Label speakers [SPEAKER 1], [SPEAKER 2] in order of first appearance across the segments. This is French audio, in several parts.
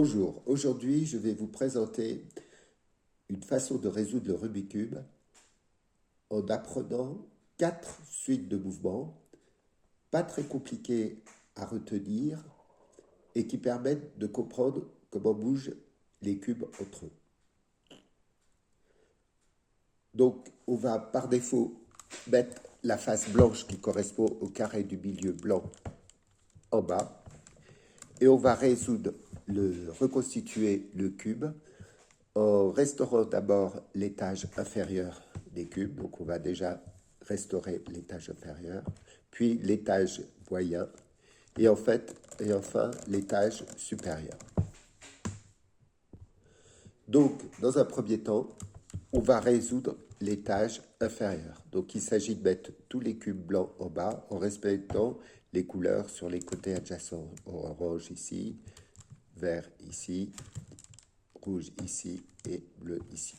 [SPEAKER 1] Bonjour, aujourd'hui je vais vous présenter une façon de résoudre le Rubik's Cube en apprenant 4 suites de mouvements, pas très compliquées à retenir et qui permettent de comprendre comment bougent les cubes entre eux. Donc on va par défaut mettre la face blanche qui correspond au carré du milieu blanc en bas et on va reconstituer le cube en restaurant d'abord l'étage inférieur des cubes. Donc on va déjà restaurer l'étage inférieur, puis l'étage moyen et enfin l'étage supérieur. Donc dans un premier temps, on va résoudre l'étage inférieur. Donc il s'agit de mettre tous les cubes blancs en bas en respectant les couleurs sur les côtés adjacents. Orange ici, vert ici, rouge ici et bleu ici.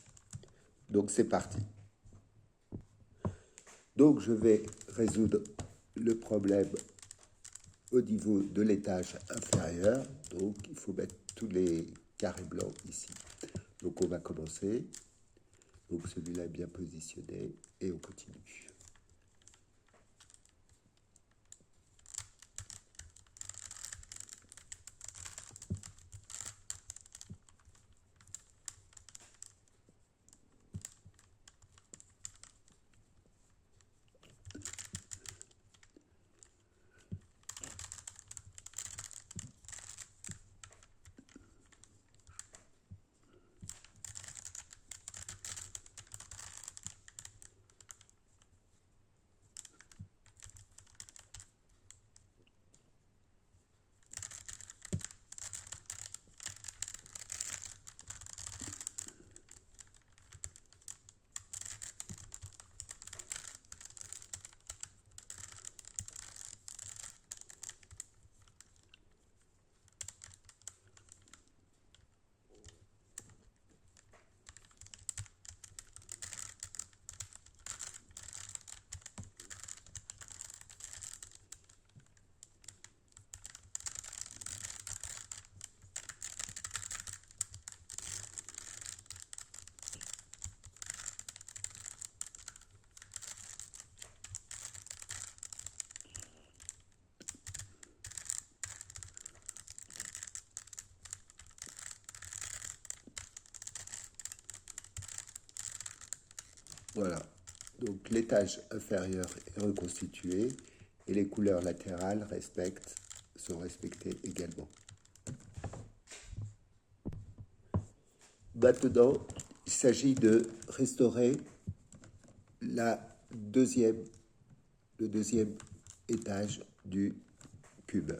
[SPEAKER 1] Donc c'est parti. Donc je vais résoudre le problème au niveau de l'étage inférieur. Donc il faut mettre tous les carrés blancs ici. Donc on va commencer. Donc celui-là est bien positionné et on continue. Voilà, donc l'étage inférieur est reconstitué et les couleurs latérales sont respectées également. Maintenant, il s'agit de restaurer le deuxième étage du cube,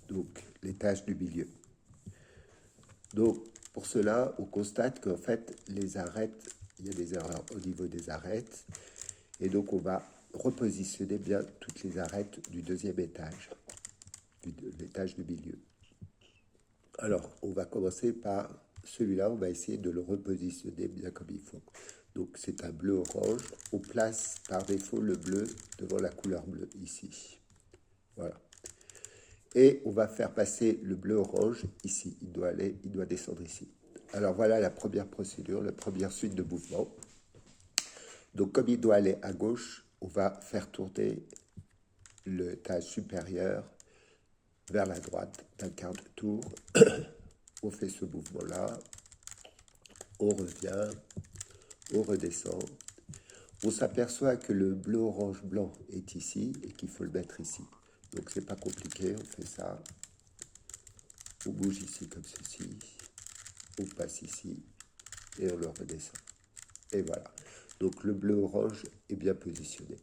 [SPEAKER 1] donc l'étage du milieu. Donc, pour cela, on constate qu'en fait, les arêtes, il y a des erreurs au niveau des arêtes. Et donc, on va repositionner bien toutes les arêtes du deuxième étage, l'étage du milieu. Alors, on va commencer par celui-là. On va essayer de le repositionner bien comme il faut. Donc, c'est un bleu-orange. On place par défaut le bleu devant la couleur bleue, ici. Voilà. Et on va faire passer le bleu-orange ici. Il doit descendre ici. Alors voilà la première procédure, la première suite de mouvements. Donc comme il doit aller à gauche, on va faire tourner l'étage supérieur vers la droite d'un quart de tour. On fait ce mouvement-là. On revient. On redescend. On s'aperçoit que le bleu-orange-blanc est ici et qu'il faut le mettre ici. Donc c'est pas compliqué, on fait ça. On bouge ici comme ceci. On passe ici et on le redescend. Et voilà. Donc le bleu-orange est bien positionné.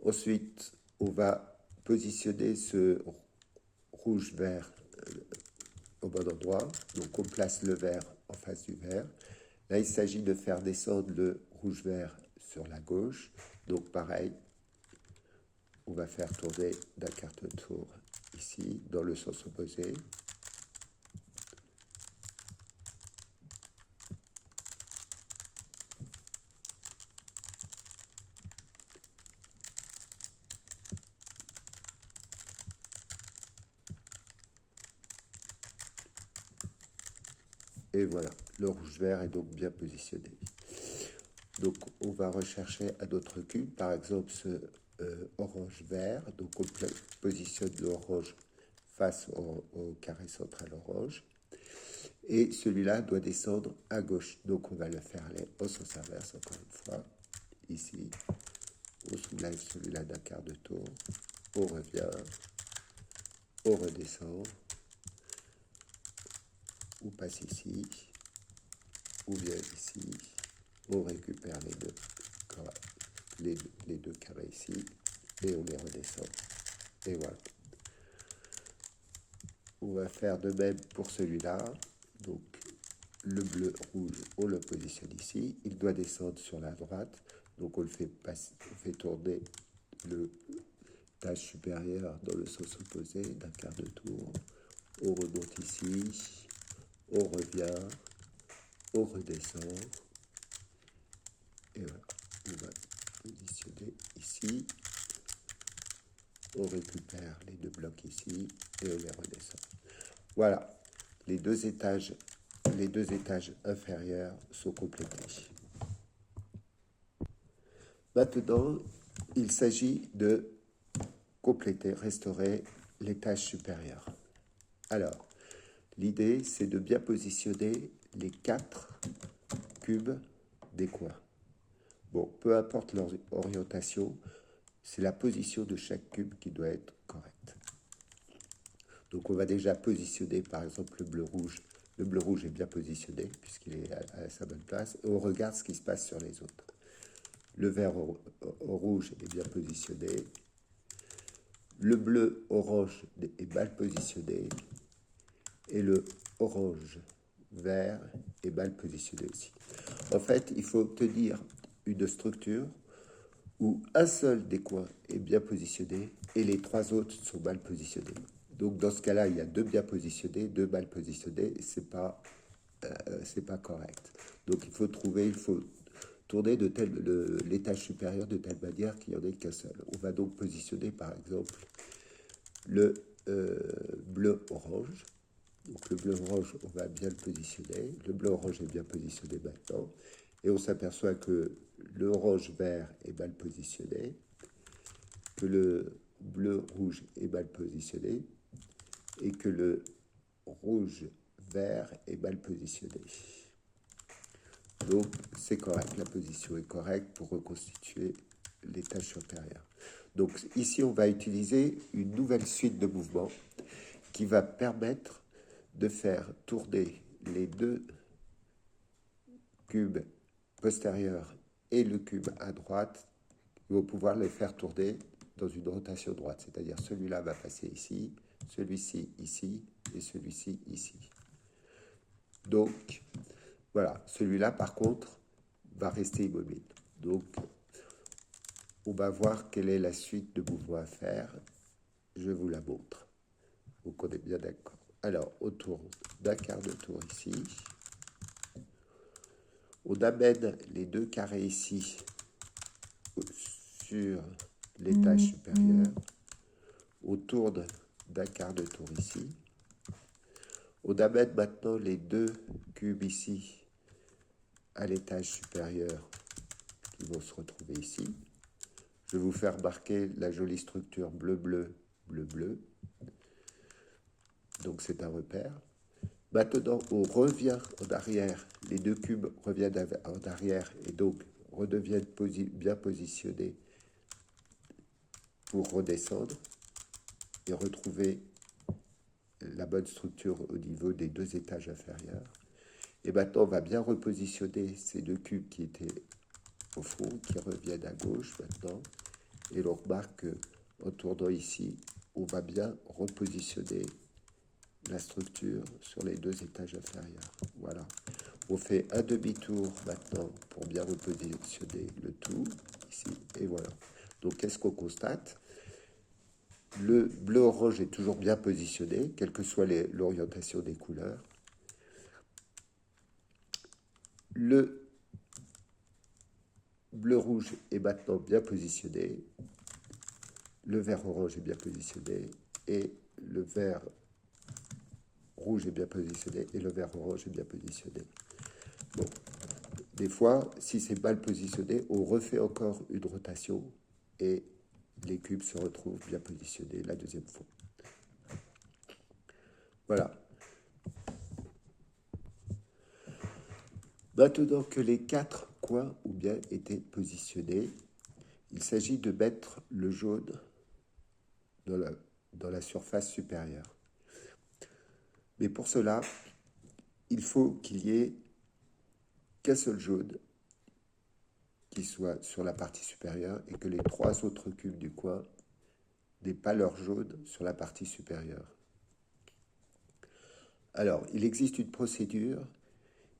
[SPEAKER 1] Ensuite, on va positionner ce rouge-vert au bon endroit. Donc on place le vert en face du vert. Là, il s'agit de faire descendre le rouge-vert sur la gauche. Donc pareil, on va faire tourner d'un quart de tour ici, dans le sens opposé. Et voilà, le rouge-vert est donc bien positionné. Donc, on va rechercher un autre cube, par exemple ce orange-vert. Donc, on positionne l'orange face au carré central orange. Et celui-là doit descendre à gauche. Donc, on va le faire aller au sens inverse, encore une fois. Ici, on soulève celui-là d'un quart de tour. On revient. On redescend. On passe ici. On vient ici. On récupère les deux carrés ici. Et on les redescend. Et voilà. On va faire de même pour celui-là. Donc, le bleu rouge, on le positionne ici. Il doit descendre sur la droite. Donc, on fait tourner le tâche supérieure dans le sens opposé d'un quart de tour. On remonte ici. On revient. On redescend. Et voilà. On va positionner ici. On récupère les deux blocs ici et on les redescend. Voilà, les deux étages inférieurs sont complétés. Maintenant, il s'agit de compléter, restaurer l'étage supérieur. Alors, l'idée, c'est de bien positionner les 4 cubes des coins. Bon, peu importe leur orientation, c'est la position de chaque cube qui doit être correcte. Donc on va déjà positionner par exemple le bleu rouge. Le bleu rouge est bien positionné puisqu'il est à sa bonne place. Et on regarde ce qui se passe sur les autres. Le vert rouge est bien positionné. Le bleu orange est mal positionné. Et le orange vert est mal positionné aussi. En fait, il faut obtenir une structure où un seul des coins est bien positionné et les 3 autres sont mal positionnés. Donc dans ce cas-là, il y a 2 bien positionnés, 2 mal positionnés, c'est pas correct. Donc il faut tourner l'étage supérieur de telle manière qu'il n'y en ait qu'un seul. On va donc positionner par exemple le bleu-orange. Donc le bleu-orange, on va bien le positionner. Le bleu-orange est bien positionné maintenant. Et on s'aperçoit que le orange-vert est mal positionné, que le bleu-rouge est mal positionné et que le rouge-vert est mal positionné. Donc c'est correct, la position est correcte pour reconstituer l'étage supérieur. Donc ici on va utiliser une nouvelle suite de mouvements qui va permettre de faire tourner les 2 cubes postérieurs et le cube à droite. Ils vont pouvoir les faire tourner dans une rotation droite, c'est-à-dire celui-là va passer ici, celui-ci ici et celui-ci ici. Donc voilà, celui-là par contre va rester immobile. Donc on va voir quelle est la suite de mouvements à faire. Je vous la montre. Donc on est bien d'accord. Alors on tourne d'un quart de tour ici. On amène les 2 carrés ici sur l'étage supérieur. On tourne d'un quart de tour ici. On amène maintenant les 2 cubes ici à l'étage supérieur qui vont se retrouver ici. Je vais vous faire remarquer la jolie structure bleu-bleu, bleu-bleu. Donc c'est un repère. Maintenant, on revient en arrière. Les 2 cubes reviennent en arrière et donc redeviennent bien positionnés pour redescendre et retrouver la bonne structure au niveau des 2 étages inférieurs. Et maintenant, on va bien repositionner ces 2 cubes qui étaient au fond, qui reviennent à gauche maintenant. Et l'on remarque qu'en tournant ici, on va bien repositionner la structure sur les 2 étages inférieurs. Voilà. On fait un demi-tour maintenant pour bien repositionner le tout, ici, et voilà. Donc, qu'est-ce qu'on constate? Le bleu-orange est toujours bien positionné, quelle que soit l'orientation des couleurs. Le bleu-rouge est maintenant bien positionné. Le vert-orange est bien positionné. Et le vert rouge est bien positionné et le vert orange est bien positionné. Bon, des fois, si c'est mal positionné, on refait encore une rotation et les cubes se retrouvent bien positionnés la deuxième fois. Voilà. Maintenant que les 4 coins ont bien été positionnés, il s'agit de mettre le jaune dans la surface supérieure. Mais pour cela, il faut qu'il y ait qu'un seul jaune qui soit sur la partie supérieure et que les 3 autres cubes du coin n'aient pas leur jaune sur la partie supérieure. Alors, il existe une procédure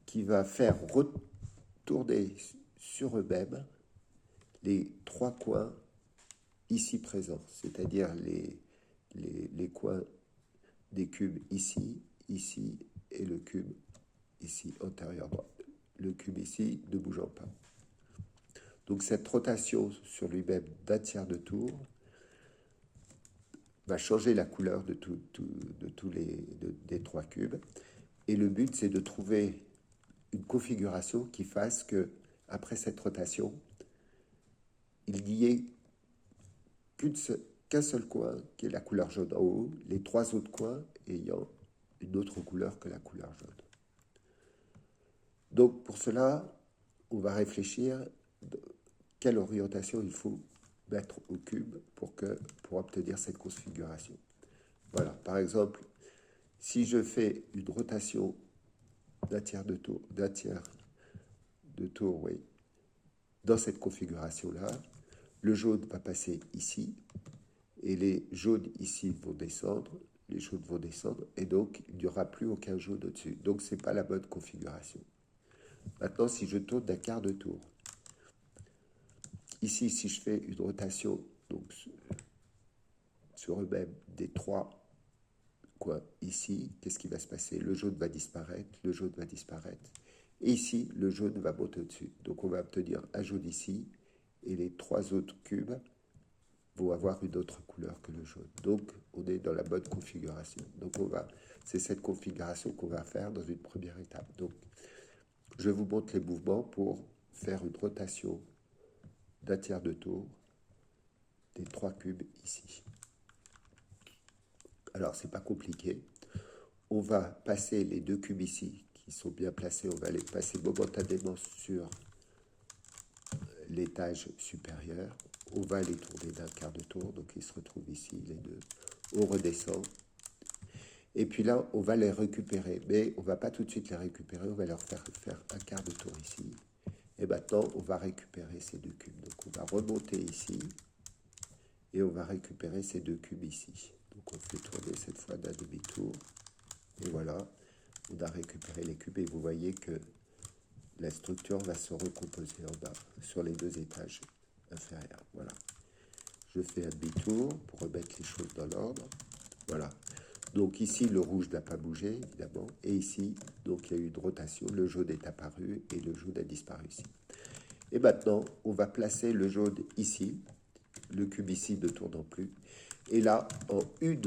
[SPEAKER 1] qui va faire retourner sur eux-mêmes les 3 coins ici présents, c'est-à-dire les coins des cubes ici, ici et le cube ici, antérieur droit. Le cube ici ne bougeant pas. Donc cette rotation sur lui-même d'un tiers de tour va changer la couleur de tous des 3 cubes. Et le but, c'est de trouver une configuration qui fasse que, après cette rotation, il n'y ait qu'un seul coin qui est la couleur jaune en haut, les 3 autres coins ayant une autre couleur que la couleur jaune. Donc pour cela, on va réfléchir quelle orientation il faut mettre au cube pour obtenir cette configuration. Voilà, par exemple, si je fais une rotation d'un tiers de tour, oui, dans cette configuration-là, le jaune va passer ici, et les jaunes ici vont descendre, les jaunes vont descendre, et donc il n'y aura plus aucun jaune au-dessus. Donc ce n'est pas la bonne configuration. Maintenant, si je tourne d'un quart de tour, ici, si je fais une rotation donc, sur eux-mêmes des 3 coins ici, qu'est-ce qui va se passer? Le jaune va disparaître, le jaune va disparaître. Et ici, le jaune va monter au-dessus. Donc on va obtenir un jaune ici, et les 3 autres cubes vont avoir une autre couleur que le jaune. Donc on est dans la bonne configuration. Donc c'est cette configuration qu'on va faire dans une première étape. Donc je vous montre les mouvements pour faire une rotation d'un tiers de tour des 3 cubes ici. Alors, c'est pas compliqué. On va passer les 2 cubes ici, qui sont bien placés, on va les passer momentanément sur l'étage supérieur. On va les tourner d'un quart de tour, donc ils se retrouvent ici, les deux. On redescend. Et puis là, on va les récupérer. Mais on ne va pas tout de suite les récupérer, on va leur faire un quart de tour ici. Et maintenant, on va récupérer ces 2 cubes. Donc on va remonter ici, et on va récupérer ces 2 cubes ici. Donc on fait tourner cette fois d'un demi-tour. Et voilà, on a récupéré les cubes et vous voyez que la structure va se recomposer en bas sur les 2 étages inférieurs. Voilà. Je fais un demi-tour pour remettre les choses dans l'ordre. Voilà. Donc ici, le rouge n'a pas bougé, évidemment. Et ici, donc il y a eu une rotation. Le jaune est apparu et le jaune a disparu ici. Et maintenant, on va placer le jaune ici. Le cube ici ne tournant plus. Et là, en 1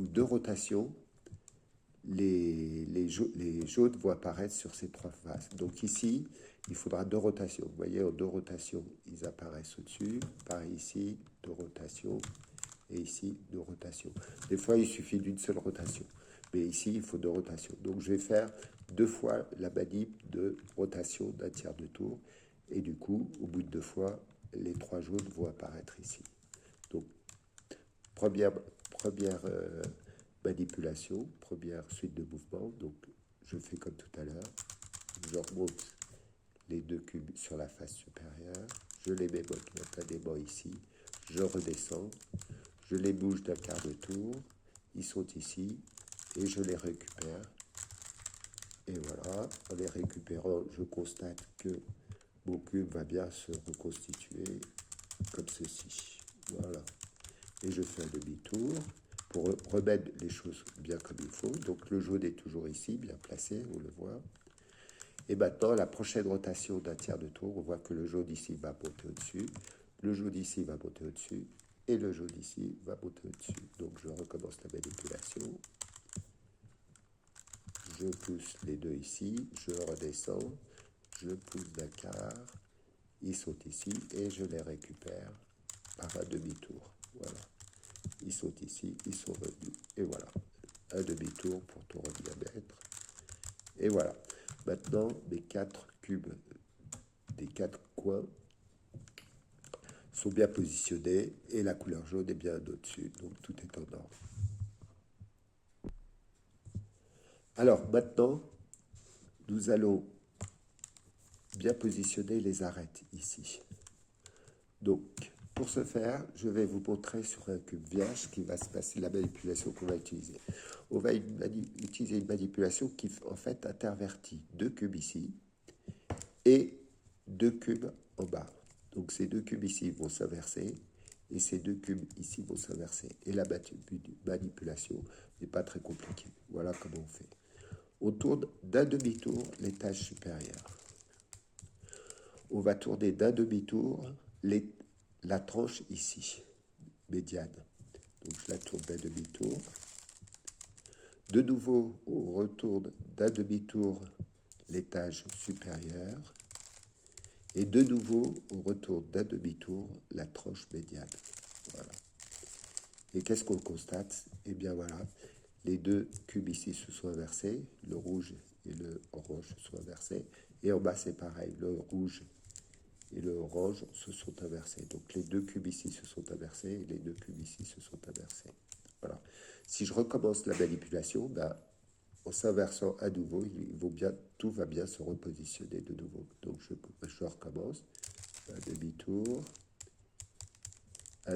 [SPEAKER 1] ou 2 rotations, les jaunes vont apparaître sur ces 3 faces. Donc ici, il faudra 2 rotations. Vous voyez, en 2 rotations, ils apparaissent au-dessus. Pareil ici, 2 rotations. Et ici, 2 rotations. Des fois, il suffit d'une seule rotation. Mais ici, il faut 2 rotations. Donc, je vais faire 2 fois la manip de rotation d'un tiers de tour. Et du coup, au bout de 2 fois, les 3 jaunes vont apparaître ici. Donc, première manipulation, première suite de mouvements. Donc, je fais comme tout à l'heure. Je remonte les 2 cubes sur la face supérieure. Je les mets momentanément ici. Je redescends. Je les bouge d'un quart de tour. Ils sont ici. Et je les récupère. Et voilà. En les récupérant, je constate que mon cube va bien se reconstituer comme ceci. Voilà. Et je fais un demi-tour pour remettre les choses bien comme il faut. Donc le jaune est toujours ici, bien placé, on le voit. Et maintenant, la prochaine rotation d'un tiers de tour, on voit que le jaune ici va monter au-dessus, le jaune ici va monter au-dessus, et le jaune ici va monter au-dessus. Donc je recommence la manipulation. je pousse les deux ici, je redescends, je pousse d'un quart, ils sont ici et je les récupère par un demi-tour. Voilà. Ils sont ici, ils sont revenus. Et voilà. Un demi-tour pour tour au diamètre. Et voilà. Maintenant, mes 4 cubes des 4 coins sont bien positionnés et la couleur jaune est bien au-dessus. Donc tout est en ordre. Alors maintenant, nous allons bien positionner les arêtes ici. Donc, pour ce faire, je vais vous montrer sur un cube vierge ce qui va se passer, la manipulation qu'on va utiliser. On va utiliser une manipulation qui, en fait, intervertit 2 cubes ici et 2 cubes en bas. Donc, ces 2 cubes ici vont s'inverser et ces 2 cubes ici vont s'inverser. Et la manipulation n'est pas très compliquée. Voilà comment on fait. On tourne d'un demi-tour l'étage supérieur. On va tourner d'un demi-tour la tranche ici, médiane. Donc je la tourne d'un demi-tour. De nouveau, on retourne d'un demi-tour l'étage supérieur. Et de nouveau, on retourne d'un demi-tour la tranche médiane. Voilà. Et qu'est-ce qu'on constate? Eh bien voilà, les deux cubes ici se sont inversés, le rouge et le orange se sont inversés. Et en bas, c'est pareil, le rouge et le orange se sont inversés. Donc les deux cubes ici se sont inversés et les deux cubes ici se sont inversés. Voilà. Si je recommence la manipulation, ben, en s'inversant à nouveau, tout va bien se repositionner de nouveau. Donc je recommence. Un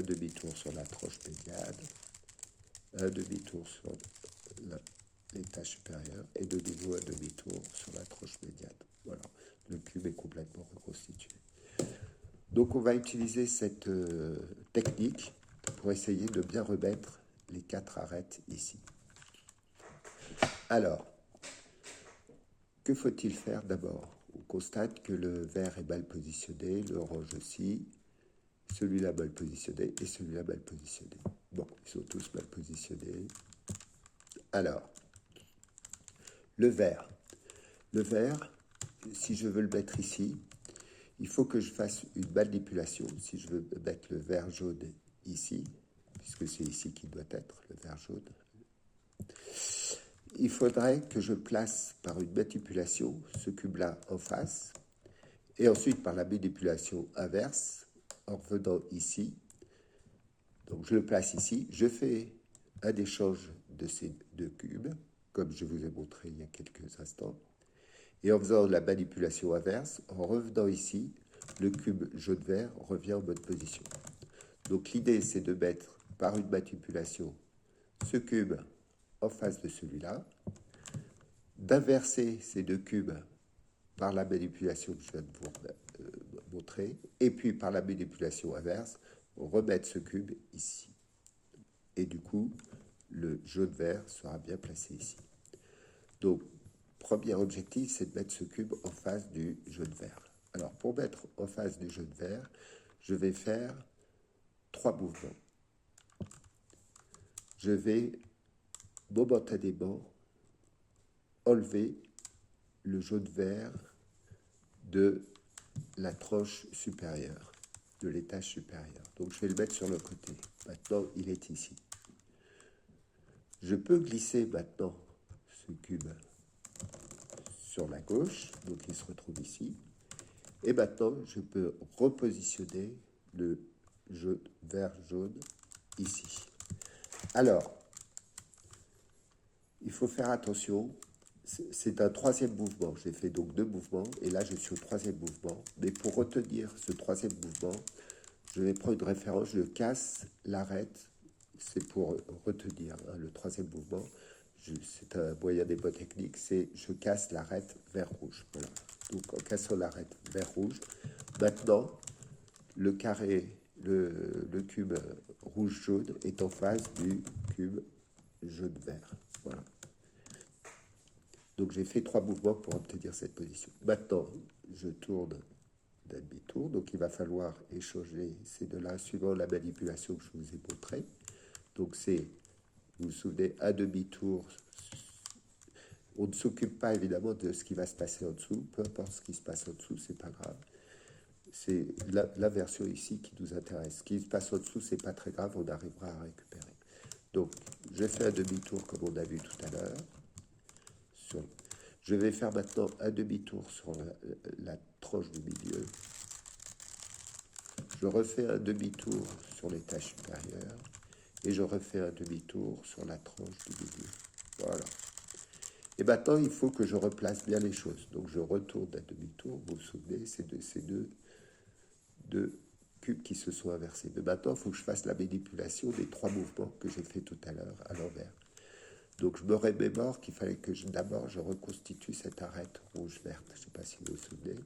[SPEAKER 1] demi-tour sur la tranche médiane, un demi-tour sur l'étage supérieur et de nouveau un demi-tour sur la tranche médiane. Voilà, le cube est complètement reconstitué. Donc on va utiliser cette technique pour essayer de bien remettre les 4 arêtes ici. Alors, que faut-il faire d'abord? On constate que le vert est mal positionné, l'orange aussi, celui-là mal positionné et celui-là mal positionné. Bon, ils sont tous mal positionnés. Alors, le vert. Le vert, si je veux le mettre ici, il faut que je fasse une manipulation. Si je veux mettre le vert jaune ici, puisque c'est ici qu'il doit être, le vert jaune, il faudrait que je place par une manipulation ce cube-là en face, et ensuite par la manipulation inverse, en revenant ici. Donc je le place ici, je fais un échange de ces deux cubes, comme je vous ai montré il y a quelques instants. Et en faisant la manipulation inverse, en revenant ici, le cube jaune-vert revient en bonne position. Donc l'idée, c'est de mettre par une manipulation ce cube en face de celui-là, d'inverser ces deux cubes par la manipulation que je viens de vous montrer, et puis par la manipulation inverse, remettre ce cube ici. Et du coup, le jaune-vert sera bien placé ici. Donc, premier objectif, c'est de mettre ce cube en face du jaune-vert. Alors, pour mettre en face du jaune-vert, je vais faire 3 mouvements. Je vais momentanément enlever le jaune-vert de la tranche supérieure, de l'étage supérieur. Donc, je vais le mettre sur le côté. Maintenant, il est ici. Je peux glisser maintenant ce cube sur la gauche, donc il se retrouve ici. Et maintenant, je peux repositionner le vert jaune ici. Alors, il faut faire attention, c'est un troisième mouvement. J'ai fait donc 2 mouvements, et là je suis au 3e mouvement. Mais pour retenir ce 3e mouvement, je vais prendre une référence, je casse l'arête, c'est pour retenir hein, le 3e mouvement. C'est un moyen mnémotechnique, c'est je casse l'arête vert rouge. Voilà. Donc en cassant l'arête vert rouge, maintenant le carré, le cube rouge-jaune est en face du cube jaune-vert. Voilà. Donc j'ai fait 3 mouvements pour obtenir cette position. Maintenant, je tourne d'un demi-tour, donc il va falloir échanger ces deux-là suivant la manipulation que je vous ai montrée. Donc c'est, vous vous souvenez, un demi-tour, On ne s'occupe pas évidemment de ce qui va se passer en dessous, peu importe ce qui se passe en dessous, c'est pas grave. C'est la version ici qui nous intéresse. Ce qui se passe en dessous, c'est pas très grave, on arrivera à récupérer. Donc, je fais un demi-tour comme on a vu tout à l'heure. Je vais faire maintenant un demi-tour sur la tranche du milieu. Je refais un demi-tour sur l'étage supérieur. Et je refais un demi-tour sur la tranche du milieu. Voilà. Et maintenant, il faut que je replace bien les choses. Donc, je retourne d'un demi-tour. Vous vous souvenez, c'est ces deux cubes qui se sont inversés. Mais maintenant, il faut que je fasse la manipulation des 3 mouvements que j'ai fait tout à l'heure à l'envers. Donc, je me remémore qu'il fallait que d'abord je reconstitue cette arête rouge-verte. Je ne sais pas si vous vous souvenez.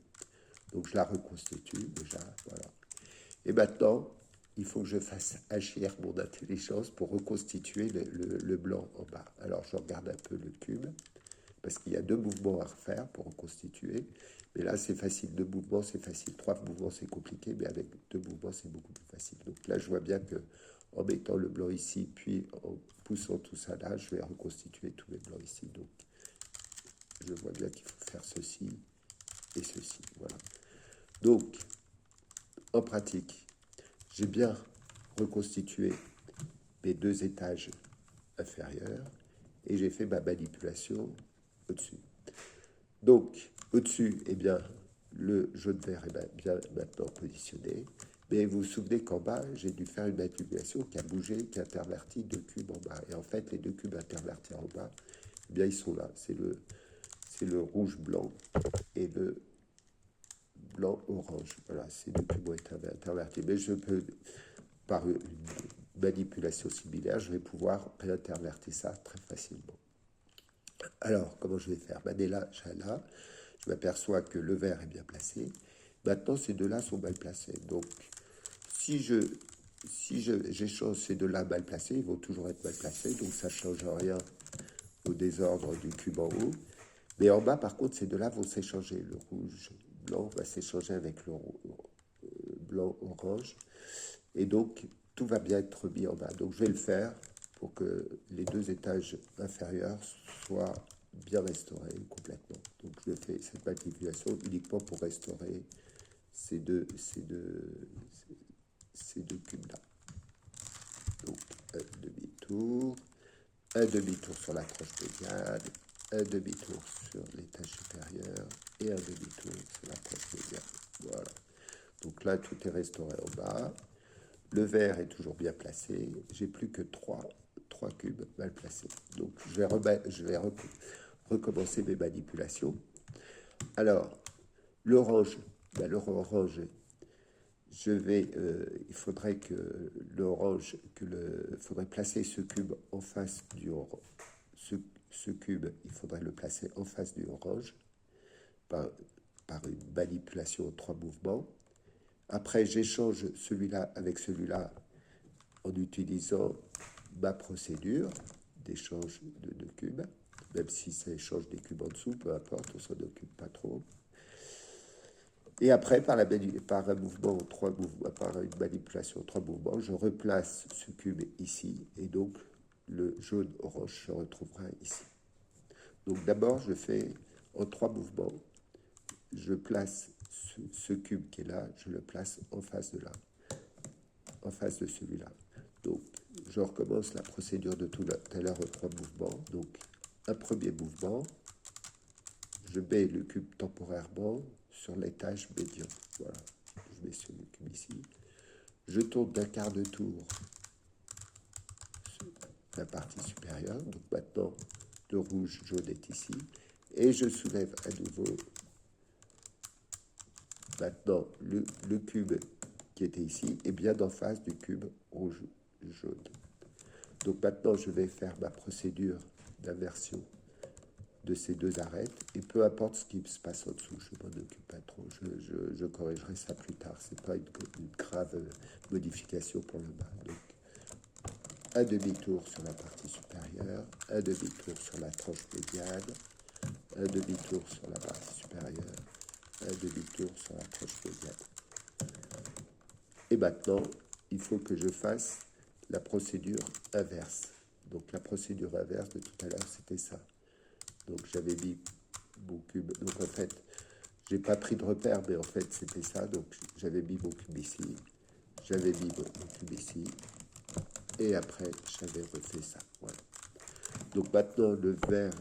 [SPEAKER 1] Donc, je la reconstitue déjà. Voilà. Et maintenant, il faut que je fasse agir mon intelligence pour reconstituer le blanc en bas. Alors, je regarde un peu le cube, parce qu'il y a 2 mouvements à refaire pour reconstituer. Mais là, c'est facile. 2 mouvements, c'est facile. 3 mouvements, c'est compliqué, mais avec 2 mouvements, c'est beaucoup plus facile. Donc là, je vois bien que en mettant le blanc ici, puis en poussant tout ça là, je vais reconstituer tous les blancs ici. Donc, je vois bien qu'il faut faire ceci et ceci. Voilà. Donc, en pratique, j'ai bien reconstitué mes 2 étages inférieurs et j'ai fait ma manipulation au-dessus. Donc, au-dessus, eh bien, le jaune vert est bien maintenant positionné. Mais vous vous souvenez qu'en bas, j'ai dû faire une manipulation qui a bougé, qui a interverti 2 cubes en bas. Et en fait, les 2 cubes intervertis en bas, eh bien, ils sont là. C'est le rouge-blanc et le blanc-orange. Voilà, ces 2 cubes ont été intervertis. Mais je peux, par une manipulation similaire, je vais pouvoir réintervertir ça très facilement. Alors, comment je vais faire? Dès là, je m'aperçois que le vert est bien placé. Maintenant, ces 2-là sont mal placés. Donc, si j'échange ces 2-là mal placés, ils vont toujours être mal placés. Donc, ça ne change rien au désordre du cube en haut. Mais en bas, par contre, ces 2-là vont s'échanger. Le rouge-blanc va s'échanger avec le blanc-orange. Et donc, tout va bien être mis en bas. Donc, je vais le faire pour que les 2 étages inférieurs soient bien restaurés complètement. Donc, je fais cette manipulation uniquement pour restaurer ces deux cubes-là. Donc, un demi-tour sur la tranche médiane, un demi-tour sur l'étage supérieur et un demi-tour sur la tranche médiane. Voilà. Donc là, tout est restauré en bas. Le vert est toujours bien placé. J'ai plus que 3 cubes mal placés. Donc, je vais recommencer mes manipulations. Alors, l'orange, il faudrait que l'orange, faudrait placer ce cube en face du orange. Ce cube, il faudrait le placer en face du orange par une manipulation en 3 mouvements. Après, j'échange celui-là avec celui-là en utilisant ma procédure d'échange de 2 cubes, même si ça échange des cubes en dessous, peu importe, on s'en occupe pas trop. Et après, par un mouvement, par une manipulation en 3 mouvements, je replace ce cube ici, et donc le jaune-orange se retrouvera ici. Donc d'abord, je fais en 3 mouvements, je place ce cube qui est là, je le place en face de là, en face de celui-là. Donc, je recommence la procédure de tout à l'heure en 3 mouvements. Donc, un premier mouvement, je mets le cube temporairement sur l'étage médian. Voilà, je mets sur le cube ici. Je tourne d'un quart de tour sur la partie supérieure. Donc maintenant, le rouge jaune est ici. Et je soulève à nouveau maintenant le cube qui était ici est bien en face du cube rouge jaune. Donc maintenant, je vais faire ma procédure d'inversion de ces 2 arêtes, et peu importe ce qui se passe en dessous, je ne m'en occupe pas trop, je corrigerai ça plus tard, ce n'est pas une grave modification pour le bas. Donc, un demi-tour sur la partie supérieure, un demi-tour sur la tranche médiane, un demi-tour sur la partie supérieure, un demi-tour sur la tranche médiane. Et maintenant, il faut que je fasse la procédure inverse. Donc la procédure inverse de tout à l'heure, c'était ça. Donc j'avais mis mon cube. Donc en fait, j'ai pas pris de repère, mais en fait c'était ça. Donc j'avais mis mon cube ici, j'avais mis mon cube ici, et après j'avais refait ça. Voilà. Donc maintenant le vert,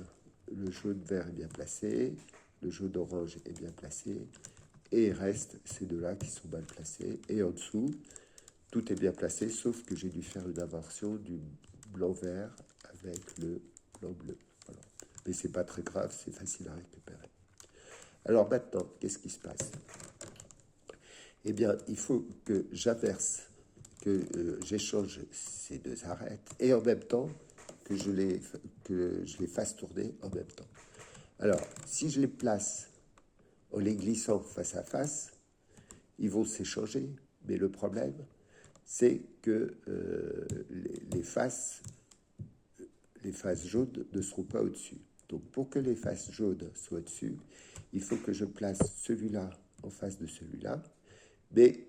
[SPEAKER 1] le jaune vert est bien placé, le jaune orange est bien placé, et il reste ces deux-là qui sont mal placés. Et en dessous, tout est bien placé, sauf que j'ai dû faire une inversion du blanc-vert avec le blanc-bleu. Voilà. Mais c'est pas très grave, c'est facile à récupérer. Alors maintenant, qu'est-ce qui se passe? Eh bien, il faut que j'inverse, que j'échange ces deux arêtes, et en même temps que je les fasse tourner en même temps. Alors, si je les place en les glissant face à face, ils vont s'échanger, mais le problème, c'est que les faces jaunes ne seront pas au-dessus. Donc pour que les faces jaunes soient au-dessus, il faut que je place celui-là en face de celui-là, mais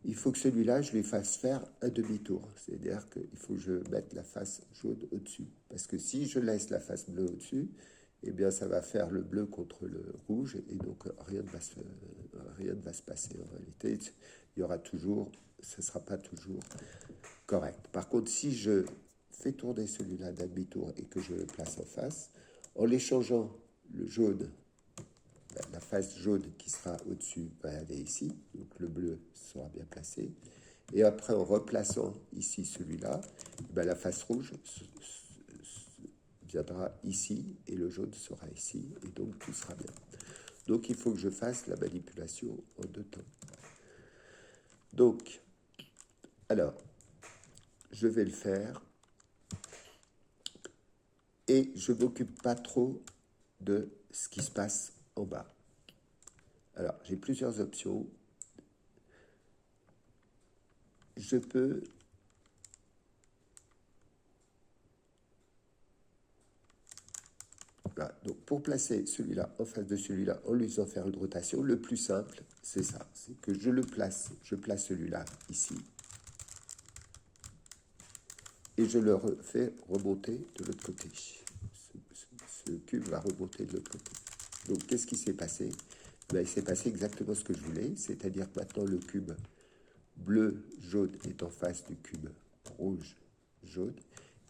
[SPEAKER 1] il faut que celui-là, je lui fasse faire un demi-tour. C'est-à-dire qu'il faut que je mette la face jaune au-dessus. Parce que si je laisse la face bleue au-dessus, eh bien ça va faire le bleu contre le rouge, et donc rien ne va se passer en réalité. Il y aura toujours, ce ne sera pas toujours correct. Par contre, si je fais tourner celui-là d'un demi-tour et que je le place en face, en l'échangeant, le jaune, la face jaune qui sera au-dessus va aller ici, donc le bleu sera bien placé. Et après, en replaçant ici celui-là, la face rouge viendra ici et le jaune sera ici, et donc tout sera bien. Donc il faut que je fasse la manipulation en deux temps. Donc, alors, je vais le faire et je ne m'occupe pas trop de ce qui se passe en bas. Alors, j'ai plusieurs options. Je peux voilà. Donc, pour placer celui-là en face de celui-là, en lui faisant faire une rotation, le plus simple, c'est ça. C'est que je place celui-là ici, et je le fais remonter de l'autre côté. Ce cube va remonter de l'autre côté. Donc, qu'est-ce qui s'est passé? Il s'est passé exactement ce que je voulais, c'est-à-dire que maintenant le cube bleu, jaune est en face du cube rouge, jaune,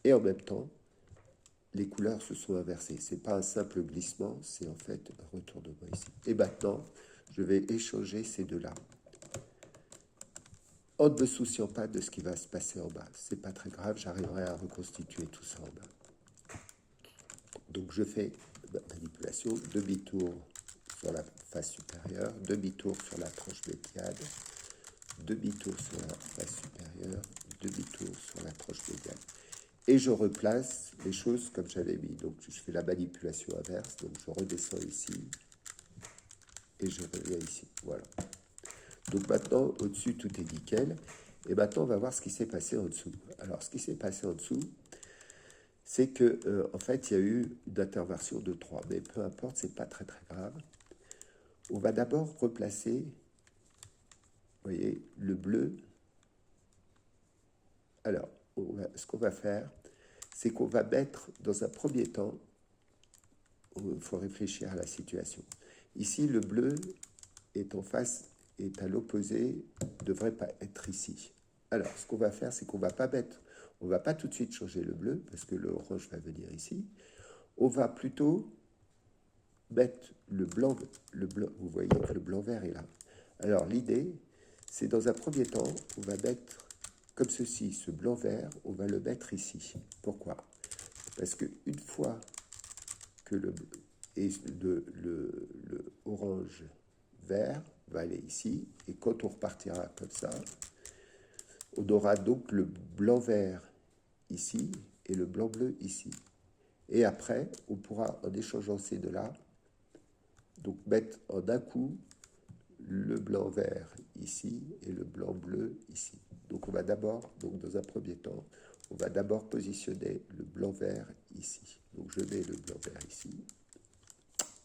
[SPEAKER 1] et en même temps, les couleurs se sont inversées. Ce n'est pas un simple glissement, c'est en fait un retournement ici. Et maintenant, je vais échanger ces deux-là, en ne me souciant pas de ce qui va se passer en bas. Ce n'est pas très grave, j'arriverai à reconstituer tout ça en bas. Donc je fais ma manipulation, demi-tour sur la face supérieure, demi-tour sur la tranche médiane, demi-tour sur la face supérieure, demi-tour sur la tranche médiane. Et je replace les choses comme j'avais mis. Donc je fais la manipulation inverse, donc je redescends ici, et je reviens ici. Voilà. Donc maintenant, au-dessus, tout est nickel. Et maintenant, on va voir ce qui s'est passé en dessous. Alors, ce qui s'est passé en dessous, c'est que en fait, il y a eu une interversion de 3. Mais peu importe, c'est pas très très grave. On va d'abord replacer, vous voyez, le bleu. Alors, ce qu'on va faire, c'est qu'on va mettre dans un premier temps, il faut réfléchir à la situation. Ici, le bleu est en face, est à l'opposé, ne devrait pas être ici. Alors, ce qu'on va faire, c'est qu'on va pas tout de suite changer le bleu, parce que l'orange va venir ici. On va plutôt mettre le blanc, vous voyez que le blanc-vert est là. Alors, l'idée, c'est dans un premier temps, on va mettre comme ceci, ce blanc-vert, on va le mettre ici. Pourquoi? Parce qu'une fois que le orange-vert va aller ici, et quand on repartira comme ça, on aura donc le blanc-vert ici et le blanc-bleu ici. Et après, on pourra, en échangeant ces deux-là, donc mettre en un coup le blanc-vert ici et le blanc-bleu ici. Donc on va d'abord, dans un premier temps, on va d'abord positionner le blanc-vert ici. Donc je mets le blanc-vert ici.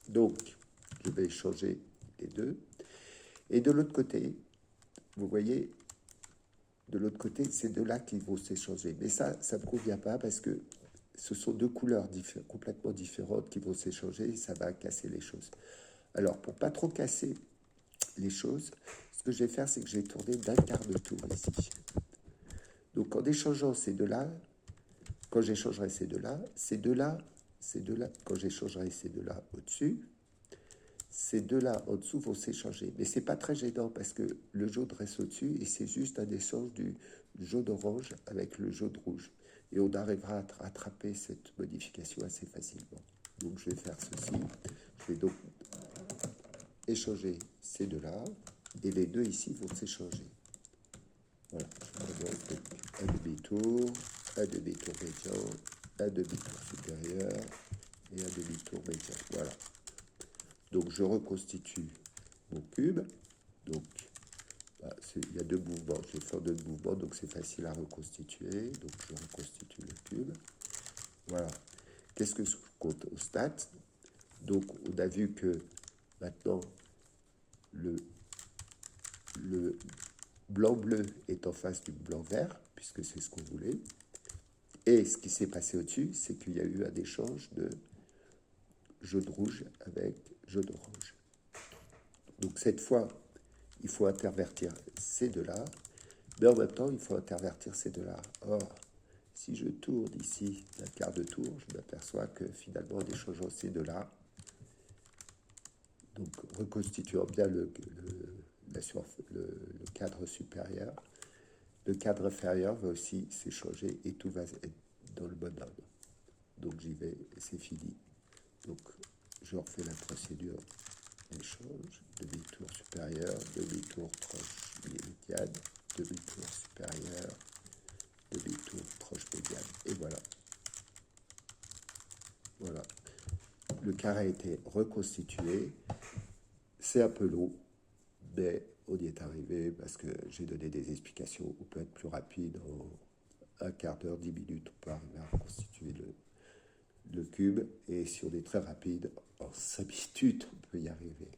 [SPEAKER 1] Donc je vais échanger les deux. Et de l'autre côté, vous voyez, de l'autre côté, c'est de là qu'ils vont s'échanger. Mais ça ne me convient pas parce que ce sont deux couleurs complètement différentes qui vont s'échanger et ça va casser les choses. Alors, pour pas trop casser les choses, ce que je vais faire, c'est que je vais tourner d'un quart de tour ici. Donc, en échangeant ces deux-là, quand j'échangerai ces deux-là, quand j'échangerai ces deux-là au-dessus, ces deux-là en dessous vont s'échanger. Mais c'est pas très gênant parce que le jaune reste au-dessus et c'est juste un échange du jaune orange avec le jaune rouge. Et on arrivera à rattraper cette modification assez facilement. Donc je vais faire ceci. Je vais donc échanger ces deux-là et les deux ici vont s'échanger. Voilà. Je prends donc un demi-tour médian, un demi-tour supérieur et un demi-tour médian. Voilà. Donc je reconstitue mon cube. Donc il y a deux mouvements. Je vais faire deux mouvements, donc c'est facile à reconstituer. Donc je reconstitue le cube. Voilà. Qu'est-ce que je compte au stat? Donc on a vu que maintenant le blanc-bleu est en face du blanc-vert, puisque c'est ce qu'on voulait. Et ce qui s'est passé au-dessus, c'est qu'il y a eu un échange de jaune-rouge avec jaune-orange. Donc cette fois, il faut intervertir ces deux-là, mais en même temps, il faut intervertir ces deux-là. Or, si je tourne ici d'un quart de tour, je m'aperçois que finalement, en échangeant ces deux-là, donc reconstituant bien le cadre supérieur, le cadre inférieur va aussi s'échanger et tout va être dans le bon ordre. Donc j'y vais et c'est fini. Donc je refais la procédure d'échange, demi-tour supérieur, demi-tour tranche médiane, demi-tour supérieur, demi-tour tranche médiane. Et voilà. Voilà. Le carré a été reconstitué. C'est un peu long, mais on y est arrivé parce que j'ai donné des explications. On peut être plus rapide en un quart d'heure, 10 minutes, on peut arriver à reconstituer le cube. Et si on est très rapide, en 5 minutes, on peut y arriver.